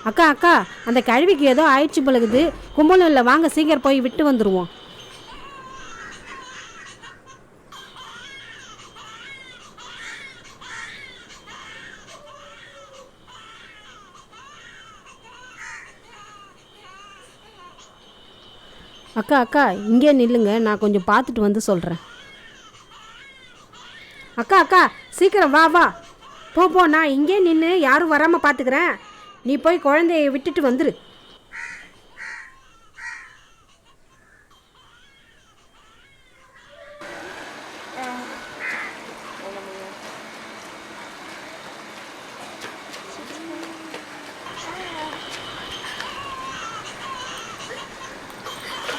அக்கா அக்கா, அந்த கழுவிக்கு ஏதோ ஆயிடுச்சு பழகுது. கும்பலும் இல்லை, வாங்க சீக்கிரம் போய் விட்டு வந்துடுவோம். அக்கா அக்கா, இங்கே நில்லுங்க, நான் கொஞ்சம் பார்த்துட்டு வந்து சொல்கிறேன். அக்கா அக்கா, சீக்கிரம் வா வா. போ, நான் இங்கே நின்று யாரும் வராமல் பார்த்துக்கிறேன். நீ போய் குழந்தைய விட்டுட்டு வந்துரு.